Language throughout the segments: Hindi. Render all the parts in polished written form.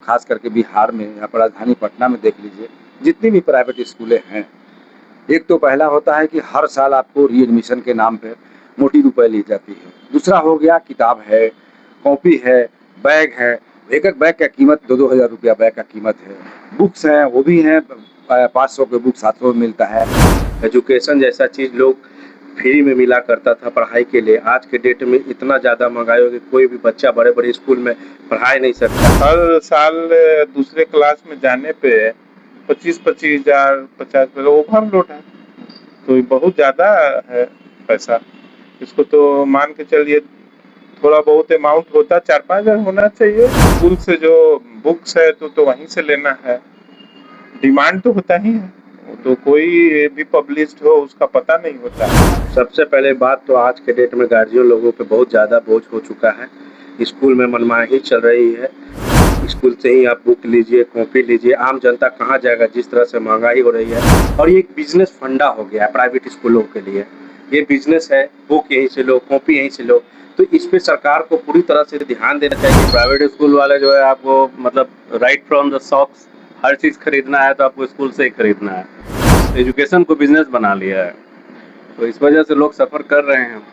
खास करके बिहार में या राजधानी पटना में देख लीजिए, जितनी भी प्राइवेट स्कूलें हैं, एक तो पहला होता है कि हर साल आपको रीएडमिशन के नाम पे मोटी रुपए ली जाती है। दूसरा हो गया किताब है, कॉपी है, बैग है। एक-एक बैग का कीमत 2-2 हज़ार रुपया बैग का कीमत है। बुक्स हैं, वो भी हैं 500 के बुक 700 में मिलता है। एजुकेशन जैसा चीज़ लोग फ्री में मिला करता था पढ़ाई के लिए, आज के डेट में इतना ज़्यादा महँगाई हो गई, कोई भी बच्चा बड़े-बड़े स्कूल में पढ़ा ही नहीं सकता। हर साल दूसरे क्लास में जाने पे 25-25 हजार 50 ओवरलोड है, तो ये बहुत ज़्यादा है पैसा। इसको तो मान के चलिए थोड़ा बहुत अमाउंट होता 4-5 हजार होना चाहिए। स्कूल से जो बुक्स है तो वहीं से लेना है, डिमांड तो होता ही है, वो तो कोई भी पब्लिश्ड हो उसका पता नहीं होता। सबसे पहले बात तो आज के डेट में गार्जियन लोगों पे बहुत ज़्यादा बोझ हो चुका है। स्कूल में मनमानी चल रही है। स्कूल से ही आप बुक लीजिए, कॉपी लीजिए, आम जनता कहाँ जाएगा जिस तरह से महँगाई हो रही है। और ये एक बिज़नेस फंडा हो गया है प्राइवेट स्कूलों के लिए। ये बिज़नेस है, बुक यहीं से लो, कॉपी यहीं से लो। तो इस पे सरकार को पूरी तरह से ध्यान देना चाहिए। प्राइवेट स्कूल वाले जो है आपको मतलब राइट फ्रॉम द शॉप्स हर चीज़ खरीदना है तो आपको स्कूल से ही खरीदना है। एजुकेशन को बिजनेस बना लिया है, तो इस वजह से लोग सफ़र कर रहे हैं।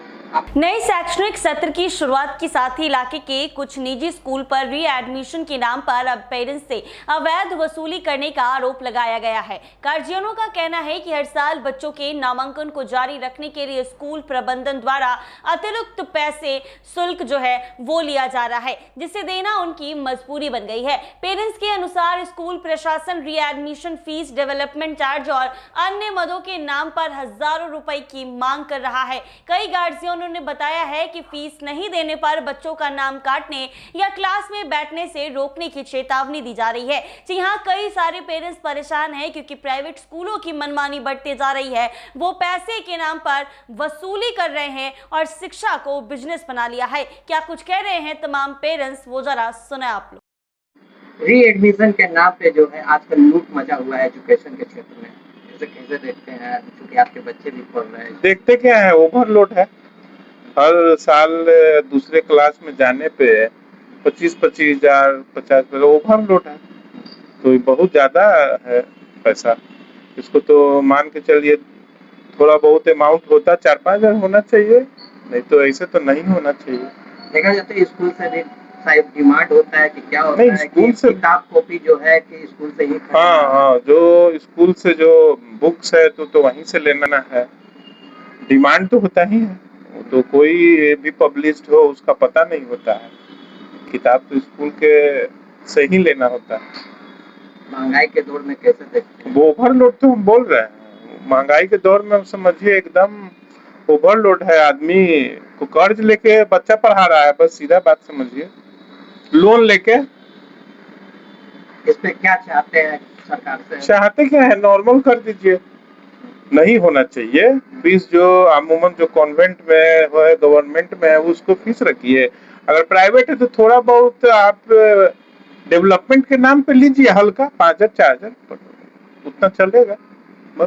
नए शैक्षणिक सत्र की शुरुआत के साथ ही इलाके के कुछ निजी स्कूल पर रीएडमिशन के नाम पर अब पेरेंट्स से अवैध वसूली करने का आरोप लगाया गया है। गार्जियनों का कहना है कि हर साल बच्चों के नामांकन को जारी रखने के लिए स्कूल प्रबंधन द्वारा अतिरिक्त पैसे शुल्क जो है वो लिया जा रहा है, जिसे देना उनकी मजबूरी बन गई है। पेरेंट्स के अनुसार स्कूल प्रशासन रीएडमिशन फीस, डेवलपमेंट चार्ज और अन्य मदों के नाम पर हजारों रुपए की मांग कर रहा है। कई गार्जियनों ने बताया है कि फीस नहीं देने पर बच्चों का नाम काटने या क्लास में बैठने से रोकने की चेतावनी दी जा रही है। जी हां, कई सारे पेरेंट्स परेशान हैं क्योंकि प्राइवेट स्कूलों की मनमानी बढ़ती जा रही है। वो पैसे के नाम पर वसूली कर रहे हैं और शिक्षा को बिजनेस बना लिया है। क्या कुछ कह रहे हैं तमाम पेरेंट्स, वो जरा सुने आप लोग। रीएडमिशन के नाम पे जो है आजकल लूट मचा हुआ है एजुकेशन के क्षेत्र में। कैसे देखते हैं, क्योंकि आपके बच्चे भी पढ़ रहे हैं। देखते क्या है, ओवरलोड है। हर साल दूसरे क्लास में जाने पे 25-25 हजार 50 ओवरलोड है, तो ये बहुत ज़्यादा है पैसा। इसको तो मान के चलिए थोड़ा बहुत अमाउंट होता 4-5 हजार होना चाहिए, नहीं तो ऐसे तो नहीं होना चाहिए। देखा जाता है स्कूल से भी शायद डिमांड होता है कि क्या होता नहीं, है स्कूल कि से किताब कॉपी जो है कि स्कूल से ही हाँ, जो स्कूल से जो बुक्स है तो वहीं से लेना है, डिमांड तो होता ही है, वो तो कोई भी पब्लिश्ड हो उसका पता नहीं होता है। किताब तो स्कूल के से ही लेना होता है। महंगाई के दौर में कैसे देखते हैं? वो ओवरलोड तो हम बोल रहे हैं, महंगाई के दौर में समझिए एकदम ओवरलोड है। आदमी को कर्ज लेके बच्चा पढ़ा रहा है, बस सीधा बात समझिए, लोन लेके। इस पे क्या चाहते हैं सरकार से? चाहते क्या है, नॉर्मल कर दीजिए, नहीं होना चाहिए। फीस जो अमूमन जो कॉन्वेंट में है, गवर्नमेंट में है, उसको फीस रखिए। अगर प्राइवेट है तो थोड़ा बहुत आप डेवलपमेंट के नाम पे लीजिए, हल्का 5,000 4,000 उतना चलेगा।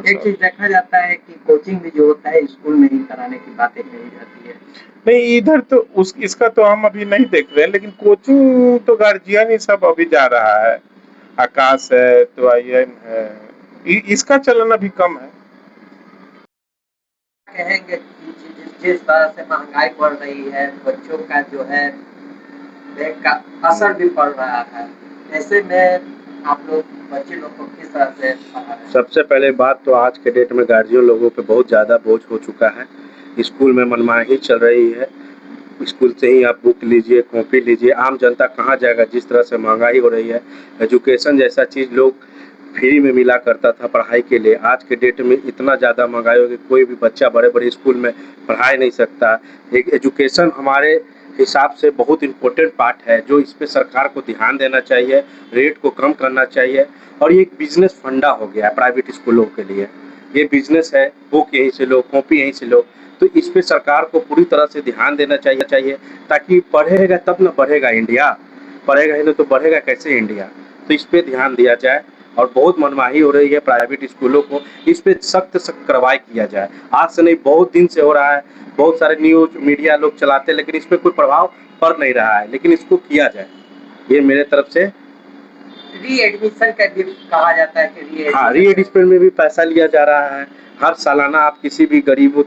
एक चीज देखा जाता है कि कोचिंग भी जो होता है स्कूल में ही कराने की बातें कही जाती है। नहीं, इधर तो इसका तो हम अभी नहीं देख रहे हैं, लेकिन कोचिंग तो गार्जियन ही सब अभी जा रहा है। आकाश है तो IIM है, इसका चलन अभी कम है। कहेंगे कि जिस तरह से महंगाई बढ़ रही है, बच्चों का जो है बैग का असर भी पड़ रहा है, ऐसे में आप लोग बच्चे लोग को किस तरह से पढ़ा रहे हैं? सबसे पहले बात तो आज के डेट में गार्जियन लोगों पे बहुत ज़्यादा बोझ हो चुका है। स्कूल में मनमानी चल रही है। स्कूल से ही आप बुक लीजिए, कॉपी लीजिए, आम जनता कहाँ जाएगा जिस तरह से महँगाई हो रही है। एजुकेशन जैसा चीज़ लोग फ्री में मिला करता था पढ़ाई के लिए, आज के डेट में इतना ज़्यादा महँगाई हो गई, कोई भी बच्चा बड़े-बड़े स्कूल में पढ़ा ही नहीं सकता। एक एजुकेशन हमारे हिसाब से बहुत इम्पोर्टेंट पार्ट है, जो इस पे सरकार को ध्यान देना चाहिए, रेट को कम करना चाहिए। और ये एक बिज़नेस फंडा हो गया है प्राइवेट स्कूलों के लिए। ये बिज़नेस है, बुक यहीं से लो, कॉपी यहीं से लो। तो इस पे सरकार को पूरी तरह से ध्यान देना चाहिए ताकि पढ़ेगा तब न बढ़ेगा इंडिया, पढ़ेगा ही नहीं तो बढ़ेगा कैसे इंडिया। तो इस पे ध्यान दिया जाए। और बहुत मनमानी हो रही है प्राइवेट स्कूलों को, इस पे सख्त कार्रवाई किया जाए। आज से नहीं, बहुत दिन से हो रहा है, बहुत सारे न्यूज मीडिया लोग चलाते हैं, लेकिन इस पे कोई प्रभाव पड़ नहीं रहा है, लेकिन इसको किया जाए, ये मेरे तरफ से री एडमिशन का भी कहा जाता है कि हाँ, री-एडमिशन में भी पैसा लिया जा रहा है। हर सालाना आप किसी भी गरीब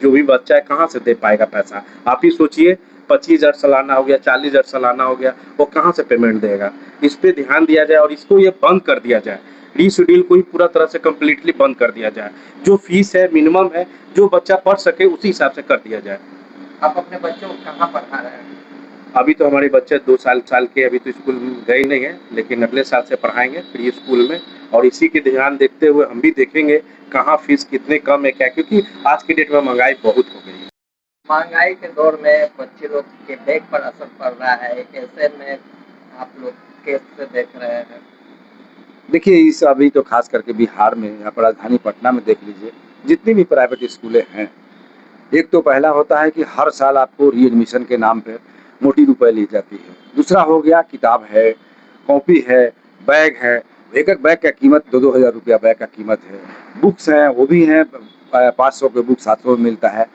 जो भी बच्चा है कहाँ से दे पाएगा पैसा? आप ही सोचिए 25,000 सालाना हो गया, 40,000 सालाना हो गया, वो कहाँ से पेमेंट देगा? इस पे ध्यान दिया जाए और इसको ये बंद कर दिया जाए। री-शेड्यूल को ही पूरा तरह से कंप्लीटली बंद कर दिया जाए। जो फीस है मिनिमम है, जो बच्चा पढ़ सके उसी हिसाब से कर दिया जाए। आप अपने बच्चों को कहाँ पढ़ा रहे हैं? अभी तो हमारे बच्चे 2 साल के अभी तो स्कूल गए नहीं हैं, लेकिन अगले साल से पढ़ाएँगे प्री स्कूल में और इसी की ध्यान देखते हुए हम भी देखेंगे कहाँ फीस कितने कम है क्या, क्योंकि आज की डेट में महँगाई बहुत हो गई है। महंगाई के दौर में बच्चे लोग के बैग पर असर पड़ रहा है, ऐसे में आप लोग कैसे देख रहे हैं? देखिए इस अभी तो खास करके बिहार में यहाँ पर राजधानी पटना में देख लीजिए जितनी भी प्राइवेट स्कूलें हैं, एक तो पहला होता है कि हर साल आपको री एडमिशन के नाम पे मोटी रुपए ली जाती है। दूसरा हो गया किताब है, कॉपी है, बैग है। एक-एक बैग का कीमत 2-2 हज़ार रुपया बैग का कीमत है। बुक्स हैं वो भी हैं 500 के बुक 700 में मिलता है।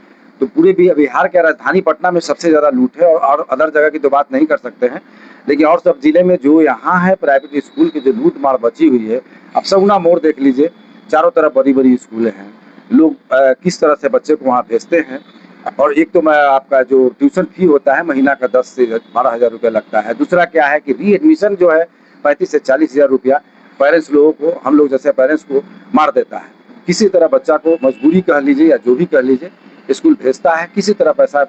तो पूरे बिहार के राजधानी पटना में सबसे ज़्यादा लूट है और अदर जगह की तो बात नहीं कर सकते हैं। लेकिन और सब जिले में जो यहाँ है प्राइवेट स्कूल की जो लूट मार बची हुई है, अब सगुना मोड़ देख लीजिए, चारों तरफ बड़ी-बड़ी स्कूलें हैं। लोग किस तरह से बच्चे को वहाँ भेजते हैं और एक तो मैं आपका जो ट्यूशन फी होता है महीना का 10 से 12 हज़ार रुपया लगता है। दूसरा क्या है कि री एडमिशन जो है 35 से 40 हज़ार रुपया पेरेंट्स लोगों को, हम लोग जैसे पेरेंट्स को मार देता है। किसी तरह बच्चा को मजबूरी कह लीजिए या जो भी कह लीजिए स्कूल भेजता है, किसी तरह पैसा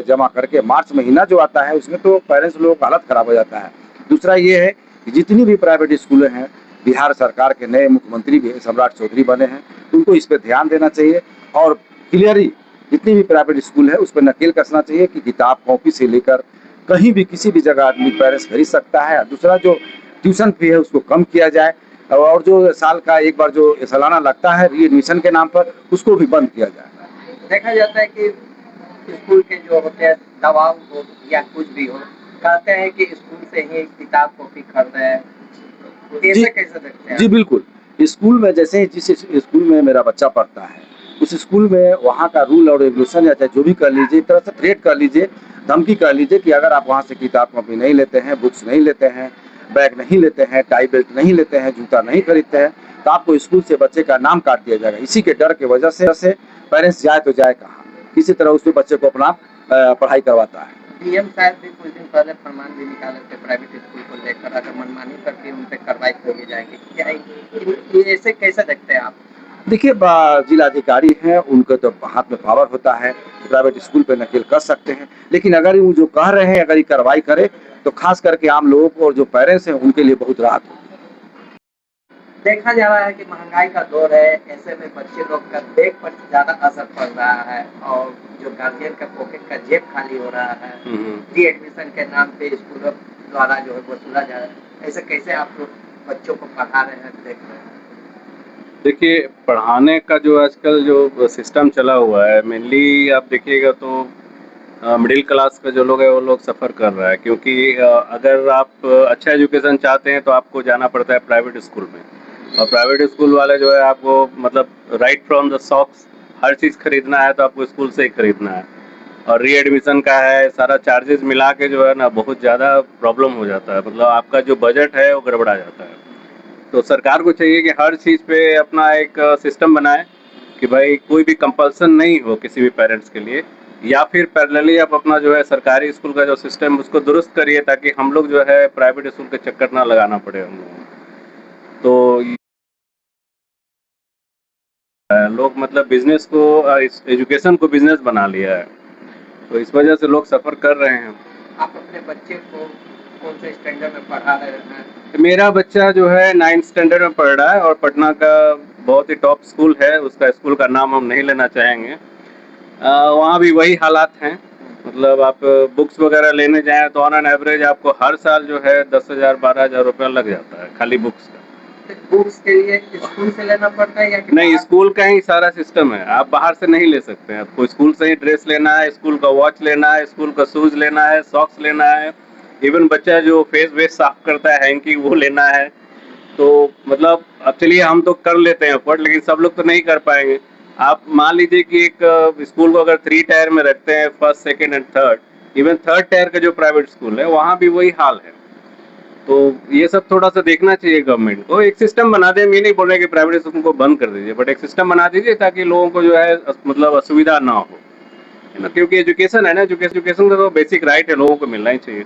जमा करके। मार्च महीना जो आता है उसमें तो पेरेंट्स लोगों का हालत खराब हो जाता है। दूसरा ये है कि जितनी भी प्राइवेट स्कूलें हैं, बिहार सरकार के नए मुख्यमंत्री भी सम्राट चौधरी बने हैं, उनको इस पे ध्यान देना चाहिए और क्लियरली जितनी भी प्राइवेट स्कूल है उस पर नकेल कसना चाहिए कि किताब कॉपी से लेकर कहीं भी किसी भी जगह आदमी पेरेंट्स खरीद सकता है। दूसरा जो ट्यूशन फी है उसको कम किया जाए और जो साल का एक बार जो सालाना लगता है री एडमिशन के नाम पर उसको भी बंद किया जाए। देखा जाता है कि स्कूल के जो होते हैं दबाव हो या कुछ भी हो, कहते हैं कि स्कूल से ही किताब कॉपी खरीदे हैं, ऐसे कैसे देखते हैं? जी बिल्कुल। स्कूल में जैसे ही जिस स्कूल में मेरा बच्चा पढ़ता है उस स्कूल में वहाँ का रूल और रेगुलेशन या चाहे जो भी कर लीजिए, एक तरह से थ्रेट कर लीजिए, धमकी कर लीजिए कि अगर आप वहाँ से किताब कॉपी नहीं लेते हैं, बुक्स नहीं लेते हैं, बैग नहीं लेते हैं, टाई बेल्ट नहीं लेते हैं, जूता नहीं खरीदते हैं, तो आपको स्कूल से बच्चे का नाम काट दिया जाएगा। इसी के डर की वजह से पेरेंट्स जाए तो जाए कहाँ, किसी तरह उसमें बच्चे को अपना पढ़ाई करवाता है। डीएम साहब भी कुछ दिन पहले फरमान भी निकाले थे प्राइवेट स्कूल को लेकर, अगर मनमानी करके उन पर कार्रवाई की जाएगी, क्या ये ऐसे कैसे देखते हैं आप? देखिए जिलाधिकारी हैं, उनके तो हाथ में पावर होता है, प्राइवेट स्कूल पे नकेल कर सकते हैं, लेकिन अगर वो जो कह रहे हैं अगर ये कार्रवाई करे तो खास करके आम लोगों को और जो पेरेंट्स हैं उनके लिए बहुत राहत होगी। देखा जा रहा है कि महंगाई का दौर है, ऐसे में बच्चे लोग का बैग पर ज्यादा असर पड़ रहा है और जो गार्जियन का पॉकेट का जेब खाली हो रहा है, री एडमिशन के नाम पे स्कूलों द्वारा जो है वसूला जा रहा है, ऐसे कैसे आप लोग बच्चों को पढ़ा रहे हैं, देख रहे हैं? देखिए, पढ़ाने का जो आजकल जो सिस्टम चला हुआ है, मेनली आप देखिएगा तो मिडिल क्लास का जो लोग है वो लोग सफ़र कर रहा है, क्योंकि अगर आप अच्छा एजुकेशन चाहते हैं तो आपको जाना पड़ता है प्राइवेट स्कूल में, और प्राइवेट स्कूल वाले जो है आपको मतलब राइट फ्रॉम द सॉक्स हर चीज़ खरीदना है तो आपको स्कूल से ही खरीदना है, और री एडमिशन का है सारा चार्जेस मिला के जो है ना बहुत ज़्यादा प्रॉब्लम हो जाता है, मतलब आपका जो बजट है वो गड़बड़ा जाता है। तो सरकार को चाहिए कि हर चीज़ पे अपना एक सिस्टम बनाए कि भाई कोई भी कंपल्सन नहीं हो किसी भी पेरेंट्स के लिए, या फिर पैरेलली आप अपना जो है सरकारी स्कूल का जो सिस्टम उसको दुरुस्त करिए ताकि हम लोग जो है प्राइवेट स्कूल के चक्कर ना लगाना पड़े हम लोगों को। तो लोग मतलब बिजनेस को एजुकेशन को बिजनेस बना लिया है, तो इस वजह से लोग सफ़र कर रहे हैं। आप अपने बच्चे को कौन से स्टैंडर्ड में पढ़ा रहे हैं? मेरा बच्चा जो है 9th स्टैंडर्ड में पढ़ रहा है और पटना का बहुत ही टॉप स्कूल है, उसका स्कूल का नाम हम नहीं लेना चाहेंगे। वहाँ भी वही हालात हैं, मतलब आप बुक्स वगैरह लेने जाएं तो ऑन एन एवरेज आपको हर साल जो है 10,000 12,000 रुपया लग जाता है खाली बुक्स का। बुक्स के लिए स्कूल से लेना पड़ता है या नहीं, स्कूल का ही सारा सिस्टम है, आप बाहर से नहीं ले सकते हैं। आपको स्कूल से ही ड्रेस लेना है, स्कूल का वॉच लेना है, स्कूल का शूज़ लेना है, सॉक्स लेना है, इवन बच्चा जो फेस वेस साफ करता है हैंकी वो लेना है। तो मतलब अब चलिए हम तो कर लेते हैं अफोर्ड, लेकिन सब लोग तो नहीं कर पाएंगे। आप मान लीजिए कि एक स्कूल को अगर 3 टायर में रखते हैं, first second and third, even third tier का जो प्राइवेट स्कूल है वहाँ भी वही हाल है। तो ये सब थोड़ा सा देखना चाहिए गवर्नमेंट को। एक सिस्टम बना दे, मैं नहीं बोल रहे कि प्राइवेट स्कूल को बंद कर दीजिए, बट एक सिस्टम बना दीजिए ताकि लोगों को जो है मतलब असुविधा ना हो, है ना, क्योंकि एजुकेशन है ना, एजुकेशन का तो बेसिक राइट है, लोगों को मिलना ही चाहिए।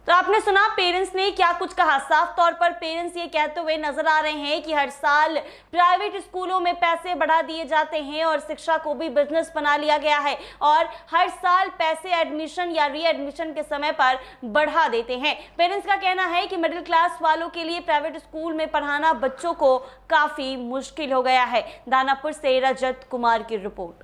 तो आपने सुना पेरेंट्स ने क्या कुछ कहा। साफ तौर पर पेरेंट्स ये कहते हुए नजर आ रहे हैं कि हर साल प्राइवेट स्कूलों में पैसे बढ़ा दिए जाते हैं और शिक्षा को भी बिजनेस बना लिया गया है और हर साल पैसे एडमिशन या री एडमिशन के समय पर बढ़ा देते हैं। पेरेंट्स का कहना है कि मिडिल क्लास वालों के लिए प्राइवेट स्कूल में पढ़ाना बच्चों को काफी मुश्किल हो गया है। दानापुर से रजत कुमार की रिपोर्ट।